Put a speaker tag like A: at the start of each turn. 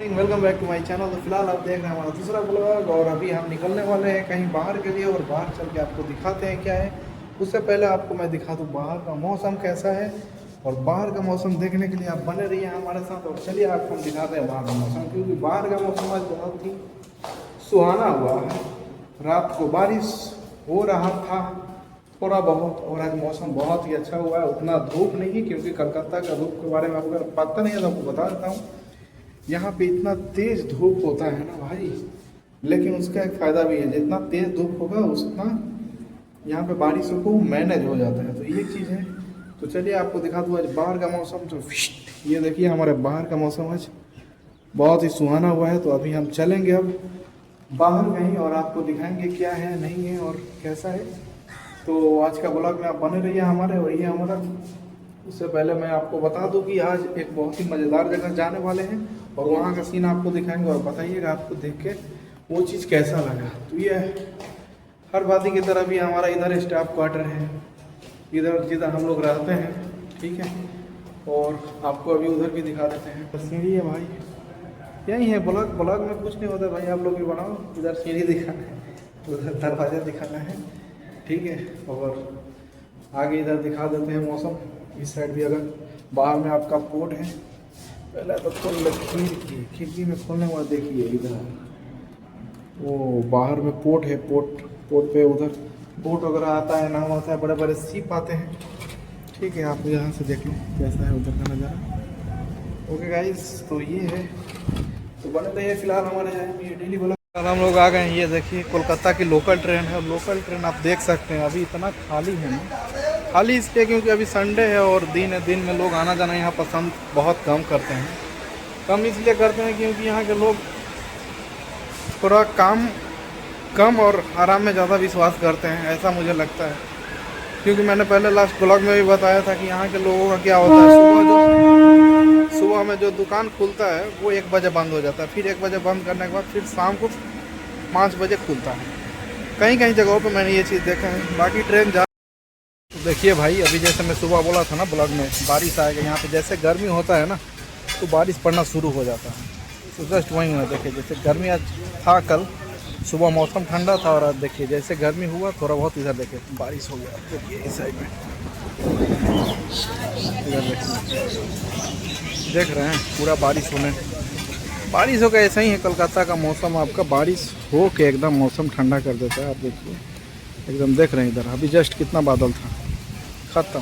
A: Welcome back to my channel. तो फिलहाल आप देख रहे हैं हमारा दूसरा ब्लॉग और अभी हम निकलने वाले हैं कहीं बाहर के लिए और बाहर चल के आपको दिखाते हैं क्या है। उससे पहले आपको मैं दिखा दूँ बाहर का मौसम कैसा है और बाहर का मौसम देखने के लिए आप बने रहिए हमारे साथ। और चलिए आपको हम दिखाते हैं बाहर का मौसम, क्योंकि बाहर का मौसम आज बहुत ही सुहाना हुआ है। रात को बारिश हो रहा था थोड़ा बहुत और आज मौसम बहुत ही अच्छा हुआ है। उतना धूप नहीं है, क्योंकि कलकत्ता का धूप के बारे में आपको अगर पता नहीं है तो आपको बता देता हूँ। यहाँ पे इतना तेज धूप होता है ना भाई, लेकिन उसका एक फ़ायदा भी है। जितना तेज धूप होगा उतना यहाँ पे बारिशों को मैनेज हो जाता है, तो ये चीज़ है। तो चलिए आपको दिखा दूँ आज बाहर का मौसम। तो ये देखिए हमारे बाहर का मौसम आज बहुत ही सुहाना हुआ है। तो अभी हम चलेंगे अब बाहर कहीं और आपको दिखाएंगे क्या है नहीं है और कैसा है। तो आज का ब्लॉग में आप बने रहिए हमारे। और ये हमारा, उससे पहले मैं आपको बता दूं कि आज एक बहुत ही मज़ेदार जगह जाने वाले हैं और वहाँ का सीन आपको दिखाएंगे और बताइएगा आपको देख के वो चीज़ कैसा लगा। तो ये हर वादी की तरह भी हमारा इधर स्टाफ क्वार्टर है, इधर जिधर हम लोग रहते हैं, ठीक है। और आपको अभी उधर भी दिखा देते हैं। सीढ़ी है भाई, यही है। ब्लॉग में कुछ नहीं होता भाई, आप लोग भी बनाओ। इधर सीढ़ी दिखाना है, उधर दरवाज़ा दिखाना है, ठीक है। और आगे इधर दिखा देते हैं मौसम। इस साइड भी अगर बाहर में आपका पोर्ट है, पहले तो खोल खिड़की में खोलने के बाद देखिए इधर वो बाहर में पोर्ट है। पोर्ट पे उधर बोट वगैरह आता है, नाव आता है, बड़े बड़े शिप आते हैं, ठीक है। आप यहाँ से देख लो कैसा है उधर का नज़ारा। ओके गाइस, तो ये है। तो बने तो ये फिलहाल हमारे यहाँ ये डेली ब्लॉग। हम लोग आ गए हैं, ये देखिए कोलकाता की लोकल ट्रेन है। लोकल ट्रेन आप देख सकते हैं अभी इतना खाली है ना, खाली इसलिए क्योंकि अभी संडे है और दिन में लोग आना जाना यहाँ पसंद बहुत कम करते हैं। कम इसलिए करते हैं क्योंकि यहाँ के लोग थोड़ा काम कम और आराम में ज़्यादा विश्वास करते हैं, ऐसा मुझे लगता है। क्योंकि मैंने पहले लास्ट ब्लॉग में भी बताया था कि यहाँ के लोगों का क्या होता है, सुबह में जो दुकान खुलता है वो 1 बजे बंद हो जाता है, फिर 1 बजे बंद करने के बाद फिर शाम को 5 बजे खुलता है। कहीं कहीं जगहों पर मैंने ये चीज़ देखा है। बाकी ट्रेन जा देखिए भाई, अभी जैसे मैं सुबह बोला था ना ब्लॉग में, बारिश आएगा यहाँ पे। जैसे गर्मी होता है ना तो बारिश पड़ना शुरू हो जाता है। तो जस्ट वहीं हुआ, देखिए जैसे गर्मी आज था, कल सुबह मौसम ठंडा था और आज देखिए जैसे गर्मी हुआ थोड़ा बहुत, इधर देखिए बारिश हो गया। देखिए इस साइड में इधर देखिए, देख रहे हैं पूरा बारिश होने, बारिश हो गया। ऐसा ही है कलकत्ता का मौसम, आपका बारिश हो के एकदम मौसम ठंडा कर देता है। आप देखिए एकदम देख रहे हैं इधर अभी जस्ट कितना बादल था, ख़त्म।